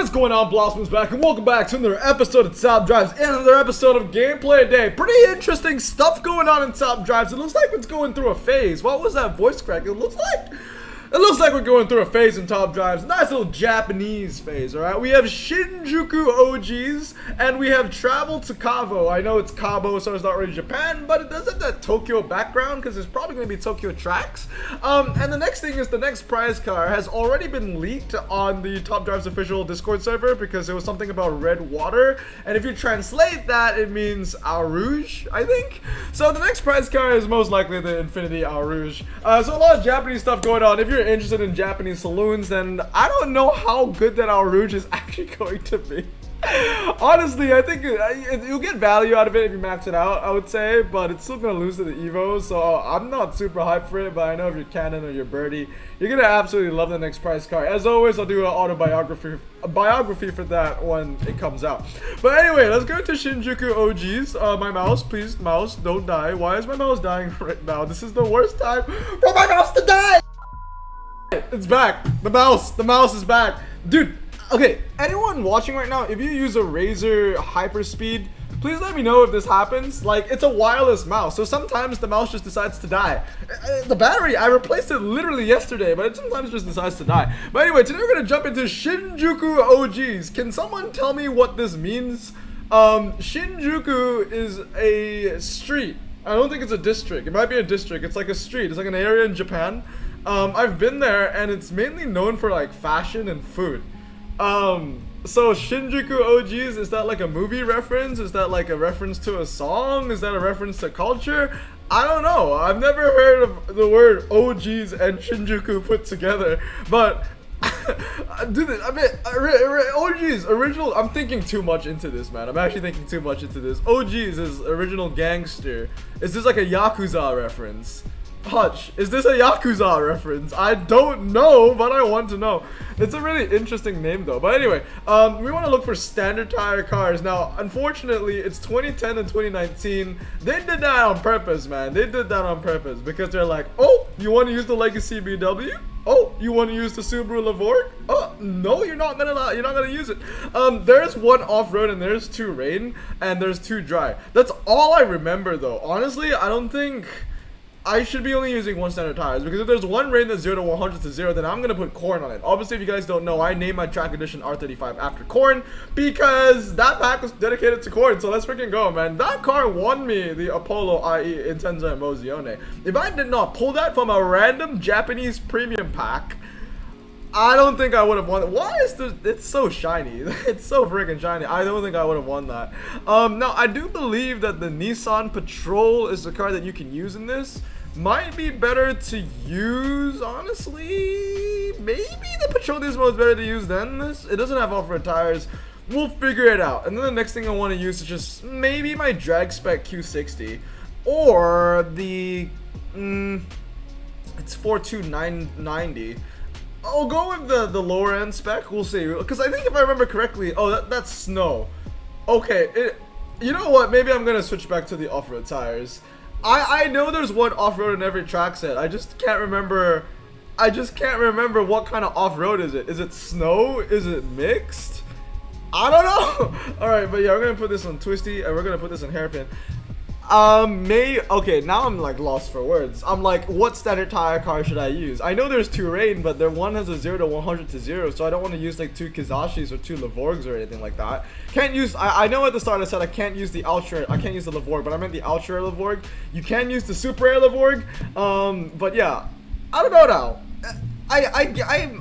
What is going on, Blossom's back, and welcome back to another episode of Top Drives and another episode of Gameplay Day. Pretty interesting stuff going on in Top Drives. It looks like it's going through a phase. What was that voice crack? It looks like we're going through a phase in Top Drives. Nice little Japanese phase, alright? We have Shinjuku OGs, and we have Travel to Cabo. I know it's Cabo, so it's not really Japan, but it does have that Tokyo background, because there's probably going to be Tokyo tracks. And the next thing is the next prize car has already been leaked on the Top Drives official Discord server, because it was something about red water, and if you translate that, it means Au Rouge, I think? So the next prize car is most likely the Infinity Au Rouge. So a lot of Japanese stuff going on. If you're interested in Japanese saloons, then I don't know how good that Au Rouge is actually going to be. Honestly, I think you'll get value out of it if you max it out, I would say, but it's still going to lose to the Evo, so I'm not super hyped for it, but I know if you're Canon or you're Birdie, you're going to absolutely love the next prize car. As always, I'll do an biography for that when it comes out. But anyway, let's go to Shinjuku OGs. My mouse, please, mouse, don't die. Why is my mouse dying right now? This is the worst time for my mouse to die! It's back. The mouse is back. Dude, okay, anyone watching right now, if you use a Razer Hyperspeed, please let me know if this happens. Like, it's a wireless mouse, so sometimes the mouse just decides to die. The battery, I replaced it literally yesterday, but it sometimes just decides to die. But anyway, today we're gonna jump into Shinjuku OGs. Can someone tell me what this means? Shinjuku is a street. I don't think it's a district. It might be a district. It's like a street. It's like an area in Japan. I've been there, and it's mainly known for like fashion and food. So Shinjuku OGs, is that like a movie reference? Is that like a reference to a song? Is that a reference to culture? I don't know. I've never heard of the word OGs and Shinjuku put together, but dude, I mean, OGs, original. I'm thinking too much into this, man. I'm actually thinking too much into this. OGs is original gangster. Is this like a Yakuza reference? Hutch, is this a Yakuza reference? I don't know, but I want to know. It's a really interesting name though. But anyway, we want to look for standard tire cars. Now, unfortunately, it's 2010 and 2019. They did that on purpose, man. They did that on purpose because they're like, oh, you want to use the Legacy BW? Oh, you want to use the Subaru Levorg? Oh, no, you're not gonna use it. There's one off-road and there's two rain and there's two dry. That's all I remember though. Honestly, I don't think I should be only using one standard tires, because if there's one rain that's 0 to 100 to 0, then I'm gonna put corn on it. Obviously, if you guys don't know, I named my track edition R35 after corn because that pack was dedicated to corn. So let's freaking go, man. That car won me the Apollo, i.e. Intenza Emozione. If I did not pull that from a random Japanese premium pack, I don't think I would have won it. Why is this? It's so shiny. It's so freaking shiny. I don't think I would have won that. Now, I do believe that the Nissan Patrol is the car that you can use in this. Might be better to use, honestly. Maybe the Patrol Nismo is better to use than this. It doesn't have off-road tires. We'll figure it out. And then the next thing I want to use is just maybe my drag spec Q60. Or the... it's 42990. I'll go with the lower end spec. We'll see, because I think if I remember correctly, oh, that's snow. Okay, you know what? Maybe I'm gonna switch back to the off-road tires. I know there's one off-road in every track set. I just can't remember. What kind of off-road is it? Is it snow? Is it mixed? I don't know. All right, but yeah, we're gonna put this on twisty and we're gonna put this on hairpin. Okay, now I'm like lost for words. I'm like, what standard tire car should I use? I know there's two rain, but one has a 0 to 100 to 0, so I don't want to use like two Kizashis or two Levorgs or anything like that. Can't use, I know at the start I said I can't use the Ultra, I can't use the Levorg, but I meant the Ultra Levorg. You can use the Super Air Levorg, but yeah, I don't know now.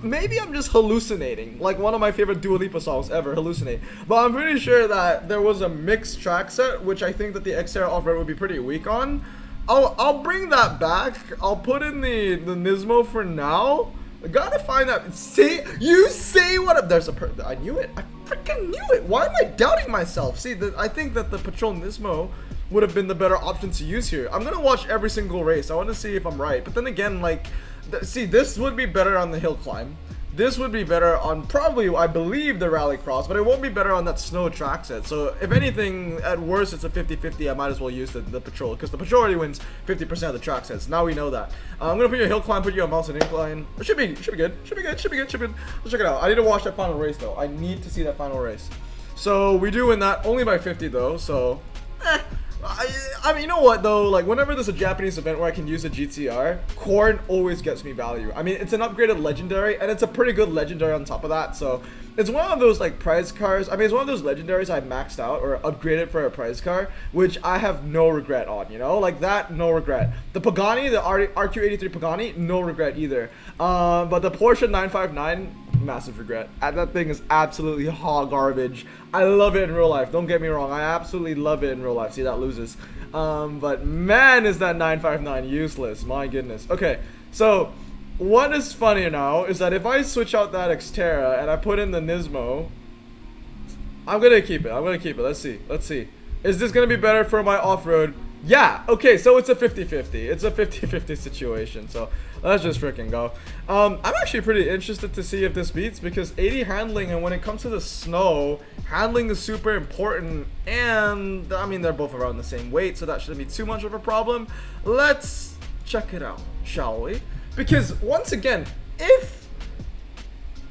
Maybe I'm just hallucinating, like one of my favorite Dua Lipa songs ever, Hallucinate. But I'm pretty sure that there was a mixed track set, which I think that the Xterra off-road would be pretty weak on. I'll bring that back. I'll put in the Nismo for now. I gotta find that. See, you say what? There's I knew it. I freaking knew it. Why am I doubting myself? See, I think that the Patrol Nismo would have been the better option to use here. I'm gonna watch every single race. I want to see if I'm right. But then again, like, see, this would be better on the hill climb. this would be better on probably, I believe, the Rallycross, but it won't be better on that snow track set. So if anything, at worst, it's a 50-50. I might as well use the Patrol, because the Patrol already wins 50% of the track sets. Now we know that. I'm gonna put you a hill climb, put you a mountain incline. It should be good. Should be good. Should be good. Let's check it out. I need to watch that final race though. I need to see that final race. So we do win that, only by 50 though. So, I mean, you know what though? Like, whenever there's a Japanese event where I can use a GTR, Corn always gets me value. I mean, it's an upgraded legendary, and it's a pretty good legendary on top of that. So it's one of those like prize cars. I mean, it's one of those legendaries I maxed out or upgraded for a prize car, which I have no regret on. You know, like that, no regret. The Pagani, the RQ83 Pagani, no regret either. But the Porsche 959. Massive regret. That thing is absolutely hot garbage. I love it in real life, don't get me wrong, I absolutely love it in real life. See, that loses. But man, is that 959 useless, my goodness. Okay, so what is funny now is that if I switch out that Xterra and I put in the Nismo, I'm gonna keep it. Let's see. Is this gonna be better for my off-road? Yeah, okay, so it's a 50-50. It's a 50-50 situation, so let's just freaking go. I'm actually pretty interested to see if this beats, because 80 handling, and when it comes to the snow, handling is super important, and I mean, they're both around the same weight, so that shouldn't be too much of a problem. Let's check it out, shall we? Because once again, if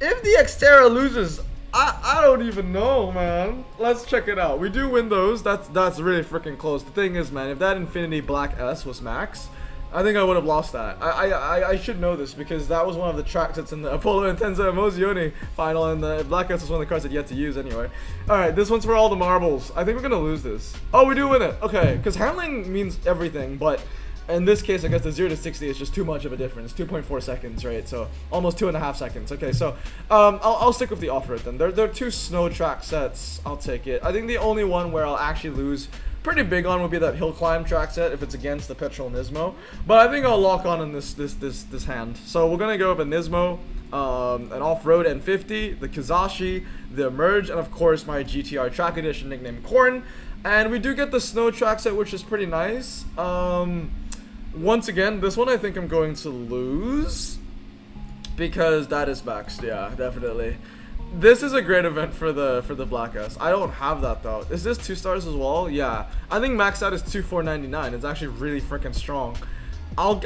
the Xterra loses, I don't even know, man. Let's check it out. We do win those. That's really freaking close. The thing is, man, if that Infinity Black S was max, I think I would have lost that. I should know this, because that was one of the tracks that's in the Apollo Intensa Emozioni final, and the Black S was one of the cars I'd yet to use anyway. Alright, this one's for all the marbles. I think we're gonna lose this. Oh, we do win it. Okay, because handling means everything, but in this case, I guess the 0 to 60 is just too much of a difference. 2.4 seconds, right? So almost 2.5 seconds. Okay, so I'll stick with the off-road then. They're two snow track sets. I'll take it. I think the only one where I'll actually lose pretty big on would be that hill climb track set if it's against the Petrol Nismo. But I think I'll lock on in this hand. So we're gonna go with a Nismo, an off-road N50, the Kizashi, the Merge, and of course my GTR track edition nicknamed Corn. And we do get the snow track set, which is pretty nice. Once again, this one I think I'm going to lose, because that is maxed. Yeah, definitely. This is a great event for the Black S. I don't have that though. Is this 2 stars as well? Yeah. I think maxed out is 2499. It's actually really freaking strong. How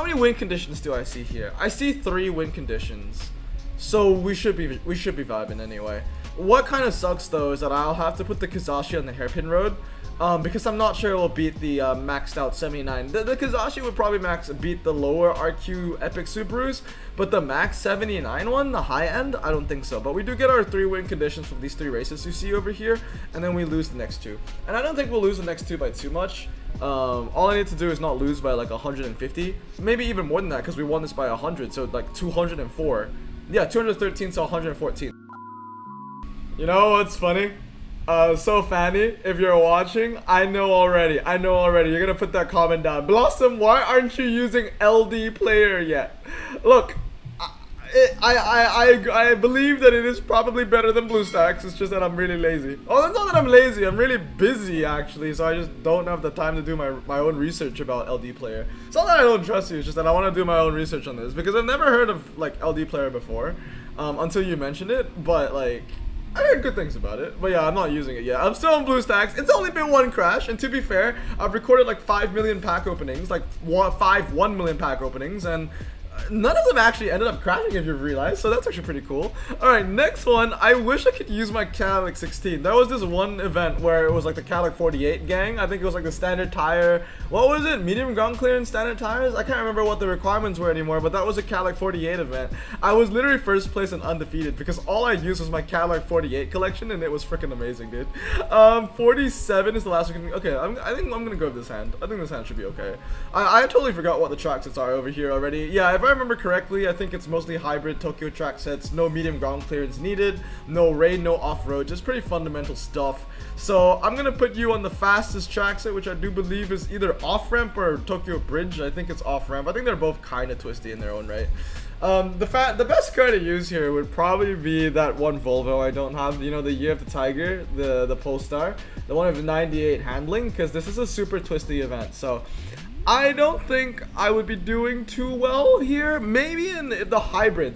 many win conditions do I see here? I see 3 win conditions. So we should be vibing anyway. What kind of sucks though is that I'll have to put the Kizashi on the hairpin road. Because I'm not sure it will beat the maxed out 79. The Kizashi would probably beat the lower RQ Epic Subarus, but the max 79 one, the high end, I don't think so. But we do get our 3 win conditions from these 3 races you see over here, and then we lose the next 2. And I don't think we'll lose the next 2 by too much. All I need to do is not lose by like 150, maybe even more than that, because we won this by 100, so like 204. Yeah, 213 to 114. You know what's funny? So Fanny, if you're watching, I know already. You're gonna put that comment down. Blossom, why aren't you using LD player yet? Look, I believe that it is probably better than BlueStacks. It's just that I'm really lazy. Oh, it's not that I'm lazy. I'm really busy actually, so I just don't have the time to do my own research about LD player. It's not that I don't trust you. It's just that I want to do my own research on this, because I've never heard of like LD player before, until you mentioned it. But like, I heard good things about it, but yeah, I'm not using it yet. I'm still on BlueStacks. It's only been 1 crash, and to be fair, I've recorded like 5 million pack openings, like 1 million pack openings, and none of them actually ended up crashing, if you've realized, so that's actually pretty cool. Alright, next one. I wish I could use my Cadillac 16. There was this one event where it was like the Cadillac 48 gang. I think it was like the standard tire. What was it? Medium ground clearance standard tires? I can't remember what the requirements were anymore, but that was a Cadillac 48 event. I was literally first place and undefeated, because all I used was my Cadillac 48 collection, and it was freaking amazing, dude. 47 is the last one. Okay, I think I'm gonna go with this hand. I think this hand should be okay. I totally forgot what the track sets are over here already. Yeah, if I remember correctly, I think it's mostly hybrid Tokyo track sets, no medium ground clearance needed, no rain, no off-road, just pretty fundamental stuff. So I'm gonna put you on the fastest track set, which I do believe is either off-ramp or Tokyo Bridge. I think it's off-ramp. I think they're both kind of twisty in their own right. The best car to use here would probably be that one Volvo I don't have, you know, the Year of the Tiger, the Polestar, the one with 98 handling, because this is a super twisty event. So I don't think I would be doing too well here. Maybe in the hybrid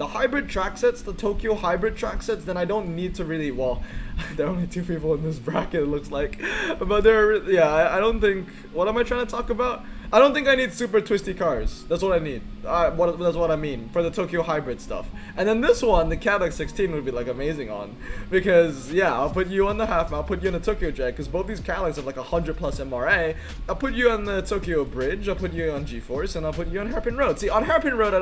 track sets, the Tokyo hybrid track sets, then I don't need to really, well, there are only 2 people in this bracket, it looks like. But yeah, I don't think, what am I trying to talk about? I don't think I need super twisty cars. That's what I need. That's what I mean for the Tokyo hybrid stuff. And then this one, the Cadillac 16 would be like amazing on, because yeah, I'll put you on the half, I'll put you in the Tokyo Jet, because both these Cadillacs have like 100 plus MRA. I'll put you on the Tokyo Bridge, I'll put you on G-Force, and I'll put you on Hairpin Road. See, on Hairpin Road,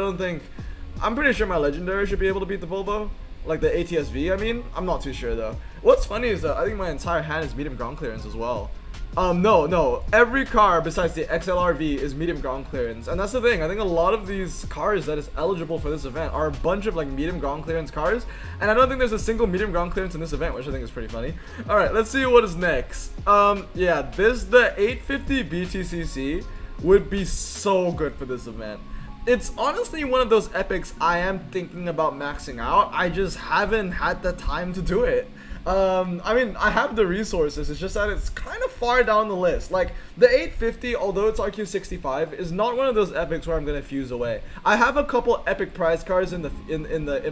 I'm pretty sure my Legendary should be able to beat the Volvo. Like the ATS-V, I mean. I'm not too sure though. What's funny is that I think my entire hand is medium ground clearance as well. No. Every car besides the XLR-V is medium ground clearance. And that's the thing. I think a lot of these cars that is eligible for this event are a bunch of like medium ground clearance cars. And I don't think there's a single medium ground clearance in this event, which I think is pretty funny. Alright, let's see what is next. Yeah, the 850 BTCC would be so good for this event. It's honestly one of those epics I am thinking about maxing out. I just haven't had the time to do it. I mean, I have the resources, it's just that it's kind of far down the list. Like, the 850, although it's RQ65, is not one of those epics where I'm gonna fuse away. I have a couple epic prize cars in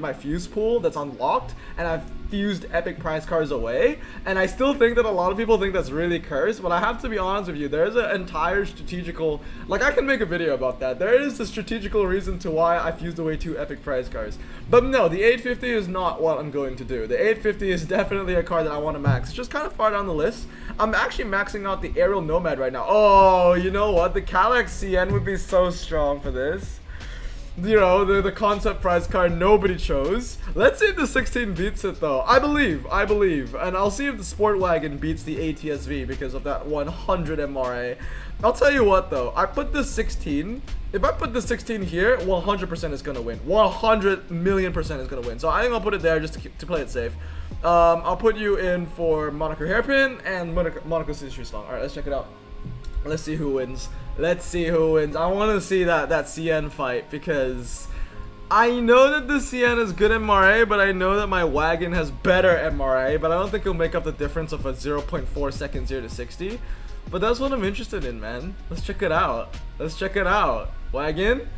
my fuse pool that's unlocked, and I've fused epic prize cars away, and I still think that a lot of people think that's really cursed, but I have to be honest with you, there's an entire strategical, like, I can make a video about that. There is a strategical reason to why I fused away 2 epic prize cars. But no, the 850 is not what I'm going to do. The 850 is definitely a car that I want to max. It's just kind of far down the list. I'm actually maxing out the Aerial Nomad right now. Oh, you know what? The Cadillac CN would be so strong for this. You know, the concept prize car nobody chose. Let's see if the 16 beats it though. I believe. And I'll see if the Sport Wagon beats the ATS-V because of that 100 MRA. I'll tell you what though, I put the 16. If I put the 16 here, 100% is gonna win. 100 million% is gonna win. So I think I'll put it there just to play it safe. I'll put you in for Monaco Hairpin and Monaco City Song. Alright, let's check it out. Let's see who wins. I want to see that CN fight, because I know that the CN is good MRA, but I know that my wagon has better MRA, but I don't think it'll make up the difference of a 0.4 second 0 to 60. But that's what I'm interested in, man. Let's check it out. Wagon?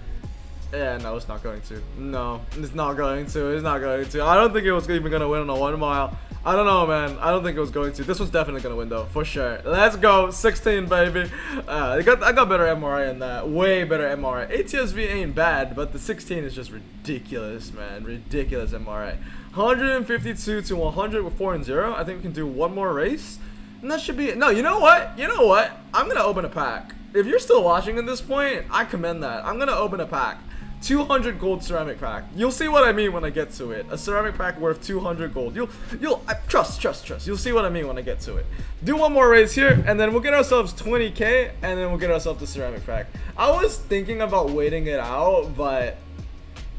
Yeah, no, it's not going to. No, it's not going to. I don't think it was even going to win on a 1 mile. I don't know, man. I don't think it was going to. This one's definitely going to win, though, for sure. Let's go. 16, baby. I got better MRI in that. Way better MRI. ATS-V ain't bad, but the 16 is just ridiculous, man. Ridiculous MRI. 152 to 100 with 4 and 0. I think we can do one more race. And that should be it. No, you know what? I'm going to open a pack. If you're still watching at this point, I commend that. I'm going to open a pack. 200 gold ceramic pack. You'll see what I mean when I get to it. A ceramic pack worth 200 gold. Trust. You'll see what I mean when I get to it. Do one more race here, and then we'll get ourselves 20k, and then we'll get ourselves the ceramic pack. I was thinking about waiting it out, but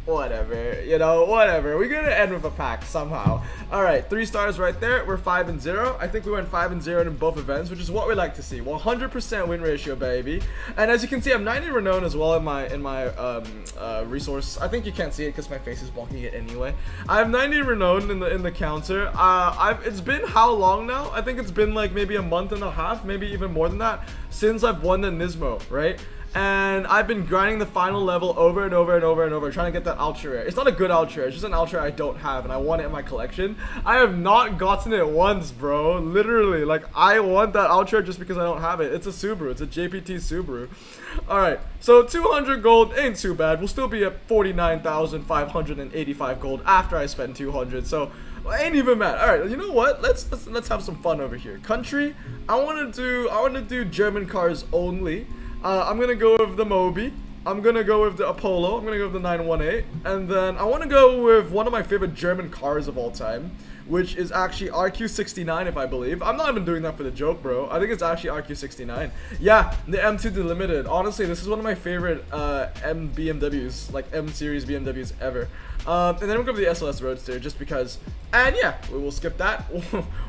whatever, you know, whatever. We're gonna end with a pack somehow. Alright, 3 stars right there. We're 5 and 0. I think we went 5 and 0 in both events, which is what we like to see. 100% win ratio, baby. And as you can see, I'm 90 renowned as well in my resource. I think you can't see it because my face is blocking it anyway. I have 90 renowned in the counter. It's been how long now? I think it's been like maybe a month and a half, maybe even more than that, since I've won the Nismo, right? And I've been grinding the final level over and over and over and over, trying to get that ultra rare. It's not a good ultra rare, it's just an ultra rare I don't have, and I want it in my collection. I have not gotten it once, bro. Literally, like, I want that ultra rare just because I don't have it. It's a Subaru, it's a JPT Subaru. Alright, so 200 gold ain't too bad. We'll still be at 49,585 gold after I spend 200, so ain't even mad. Alright, you know what? Let's have some fun over here. Country, I wanna do German cars only. I'm gonna go with the Moby, I'm gonna go with the Apollo, I'm gonna go with the 918, and then I wanna go with one of my favorite German cars of all time, which is actually RQ69, if I believe. I'm not even doing that for the joke, bro. I think it's actually RQ69. Yeah, the M2 Delimited. Honestly, this is one of my favorite BMWs, like M series BMWs ever. And then we'll go with the SLS Roadster just because. And yeah, we will skip that.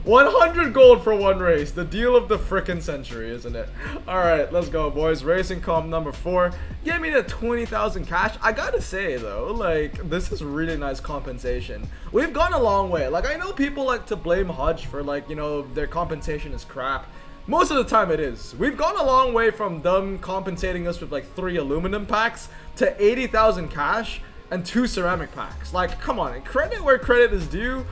100 gold for one race. The deal of the frickin' century, isn't it? Alright, let's go, boys. Racing comp number 4. Give me the 20,000 cash. I gotta say, though, like, this is really nice compensation. We've gone a long way. Like, I know people like to blame Hutch for, like, you know, their compensation is crap. Most of the time it is. We've gone a long way from them compensating us with like 3 aluminum packs to 80,000 cash and 2 ceramic packs. Like, come on, credit where credit is due.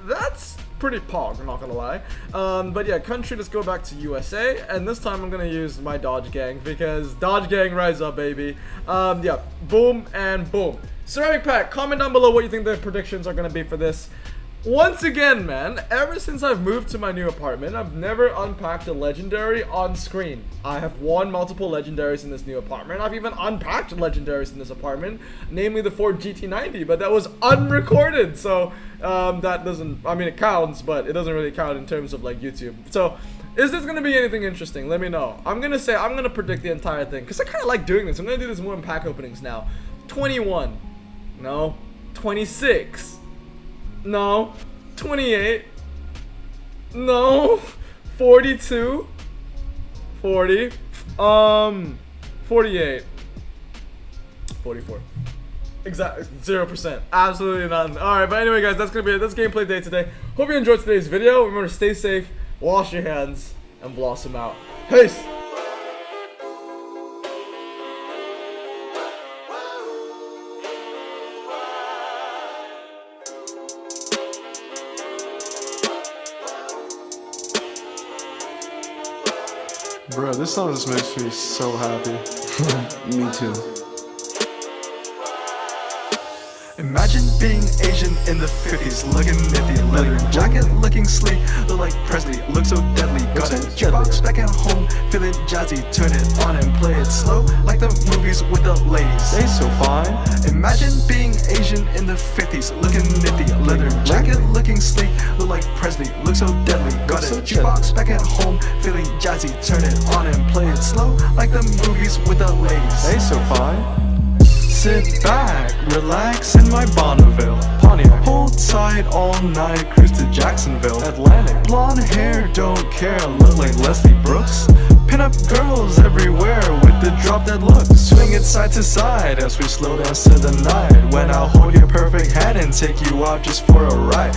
That's pretty pog, I'm not gonna lie. But yeah, country, let's go back to USA, and this time I'm gonna use my Dodge Gang, because Dodge Gang rise up, baby. Yeah, boom and boom. Ceramic pack, comment down below what you think the predictions are gonna be for this. Once again, man, ever since I've moved to my new apartment, I've never unpacked a legendary on screen. I have won multiple legendaries in this new apartment. I've even unpacked legendaries in this apartment, namely the Ford GT90, but that was unrecorded, so that doesn't, I mean, it counts, but it doesn't really count in terms of like YouTube. So is this gonna be anything interesting? Let me know. I'm gonna predict the entire thing, because I kind of like doing this. I'm gonna do this more in pack openings now. 21, no, 26, no, 28, no, 42, 40, 48, 44. Exactly, 0%. Absolutely none. Alright, but anyway, guys, that's gonna be it. That's gameplay day today. Hope you enjoyed today's video. Remember to stay safe, wash your hands, and blossom out. Peace! Bro, this song just makes me so happy. Me too. Imagine being Asian in the 50s, looking nifty, leather jacket, looking sleek, look like Presley, look so deadly. Got a jukebox back at home, feeling jazzy, turn it on and play it slow, like the movies with the ladies. They so fine. Imagine being Asian in the 50s, looking nifty, leather jacket, looking sleek, look like Presley, look so deadly. Got a jukebox back at home, feeling jazzy, turn it on and play it slow, like the movies with the ladies. They so fine. Sit back, relax in my Bonneville Pontiac. Hold tight all night, cruise to Jacksonville Atlantic. Blonde hair, don't care, look like Leslie Brooks. Pin up girls everywhere with the drop dead look. Swing it side to side as we slow dance to the night, when I'll hold your perfect hand and take you out just for a ride.